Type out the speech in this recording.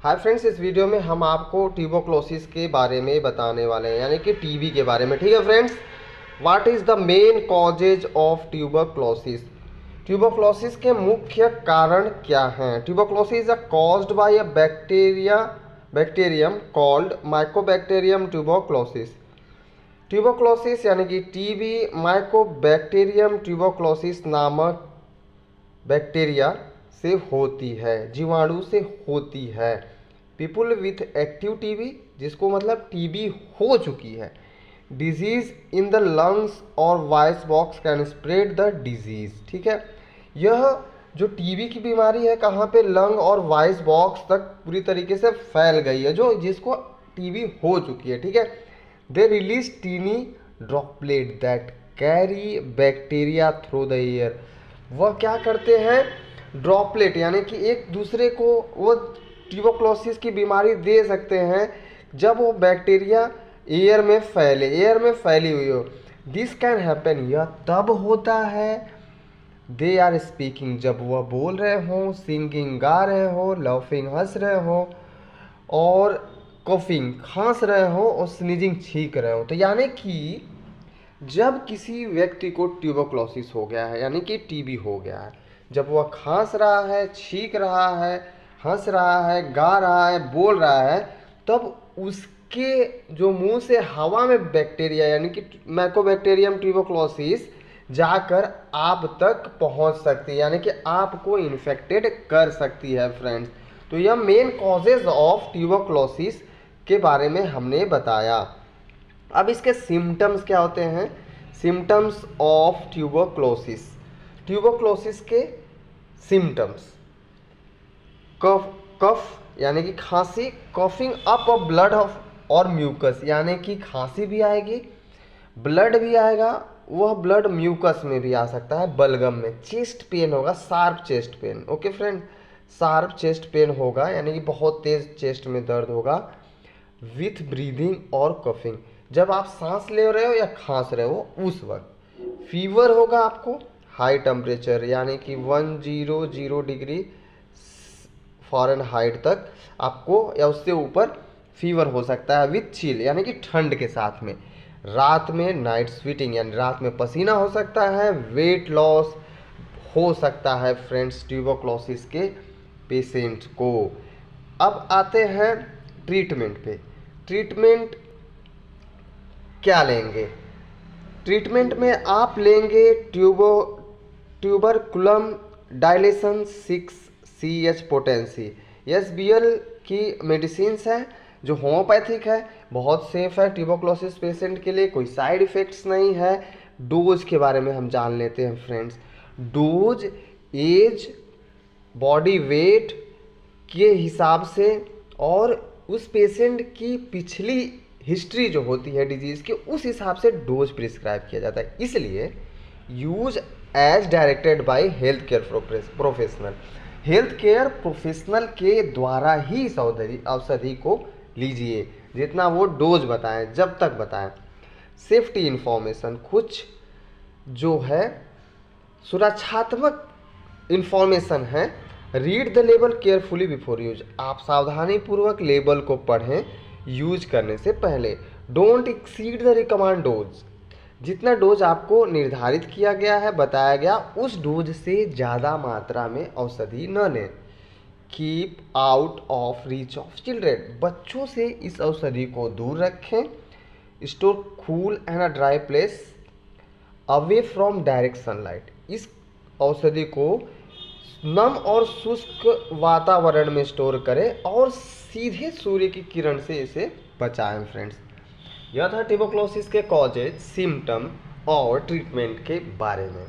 Hi friends, इस video में हम आपको ट्यूबरक्लोसिस के बारे में बताने वाले हैं, यानी कि टीबी के बारे में। ठीक है friends, what is the main causes of tuberculosis. Tuberculosis के मुख्य कारण क्या हैं। Tuberculosis is caused by a bacterium called Mycobacterium tuberculosis. Tuberculosis यानी कि टीबी माइकोबैक्टीरियम ट्यूबरक्लोसिस नामक बैक्टीरिया से होती है, जीवाणु से होती है। पीपुल विथ एक्टिव टीबी, जिसको मतलब टीबी हो चुकी है, डिजीज इन द लंग्स और voice box can spread the disease. ठीक है, यह जो टीबी की बीमारी है कहाँ पे, लंग और वॉइस बॉक्स तक पूरी तरीके से फैल गई है, जो जिसको टीबी हो चुकी है। ठीक है, they release tiny droplet that carry bacteria through the air. वह क्या करते हैं, ड्रॉपलेट यानी कि एक दूसरे को वो ट्यूबरक्लोसिस की बीमारी दे सकते हैं जब वो बैक्टीरिया एयर में फैली हुई हो। दिस कैन हैपन, यह तब होता है, दे आर स्पीकिंग, जब वह बोल रहे हों, सिंगिंग गा रहे हो, लाफिंग हंस रहे हो, और कॉफिंग खांस रहे हो, और स्नीजिंग छींक रहे हो। तो यानी कि जब किसी व्यक्ति को ट्यूबरक्लोसिस हो गया है, यानी कि टीबी हो गया है, जब वह खांस रहा है, छींक रहा है, हंस रहा है, गा रहा है, बोल रहा है, तब उसके जो मुंह से हवा में बैक्टीरिया यानी कि माइकोबैक्टीरियम ट्यूबरक्लोसिस जाकर आप तक पहुंच सकती है, यानी कि आपको इन्फेक्टेड कर सकती है फ्रेंड्स। तो यह मेन कॉजेज ऑफ ट्यूबरक्लोसिस के बारे में हमने बताया। अब इसके सिम्टम्स क्या होते हैं। सिम्टम्स ऑफ ट्यूबरक्लोसिस, ट्यूबरक्लोसिस के सिम्टम्स, कफ यानी कि खांसी, coughing up of blood of और म्यूकस, यानी कि खांसी भी आएगी, ब्लड भी आएगा, वह ब्लड म्यूकस में भी आ सकता है, बलगम में। चेस्ट पेन होगा, sharp chest pain. Okay friend, sharp chest pain होगा, यानी कि बहुत तेज चेस्ट में दर्द होगा, विथ ब्रीदिंग और कफिंग, जब आप सांस ले रहे हो या खांस रहे हो उस वक्त। फीवर होगा आपको, हाई टेम्परेचर यानी कि 100 डिग्री फ़ारेनहाइट तक आपको या उससे ऊपर फीवर हो सकता है, विथ चिल यानी कि ठंड के साथ में। रात में नाइट स्वेटिंग यानी रात में पसीना हो सकता है, वेट लॉस हो सकता है फ्रेंड्स ट्यूबरक्लोसिस के पेशेंट को। अब आते हैं ट्रीटमेंट पे। ट्रीटमेंट क्या लेंगे। ट्रीटमेंट में आप लेंगे tuberculum dilation 6CH potency, SBL की मेडिसिन्स है जो होम्योपैथिक है, बहुत सेफ है ट्यूबरक्लोसिस पेशेंट के लिए, कोई साइड इफ़ेक्ट्स नहीं है। डोज के बारे में हम जान लेते हैं friends. Dose as, body weight के हिसाब से और उस पेशेंट की पिछली हिस्ट्री जो होती है डिजीज़ की, उस हिसाब से डोज प्रिस्क्राइब किया जाता है। इसलिए use as directed by health care professional, health care professional के द्वारा ही इस औषधि को लीजिए, जितना वो डोज बताएं, जब तक बताएं। सेफ्टी इन्फॉर्मेशन, कुछ जो है सुरक्षात्मक इन्फॉर्मेशन है। Read the label carefully before use, आप सावधानी पूर्वक लेबल को पढ़ें यूज करने से पहले। Don't exceed the recommend dose, जितना डोज आपको निर्धारित किया गया है, बताया गया, उस डोज से ज़्यादा मात्रा में औषधि न लें। Keep out of reach of children, बच्चों से इस औषधि को दूर रखें। Store cool and a dry place away from direct sunlight, इस औषधि को नम और शुष्क वातावरण में स्टोर करें और सीधे सूर्य की किरण से इसे बचाएं फ्रेंड्स। यह था ट्यूबरक्लोसिस के कॉजेज, सिम्टम और ट्रीटमेंट के बारे में।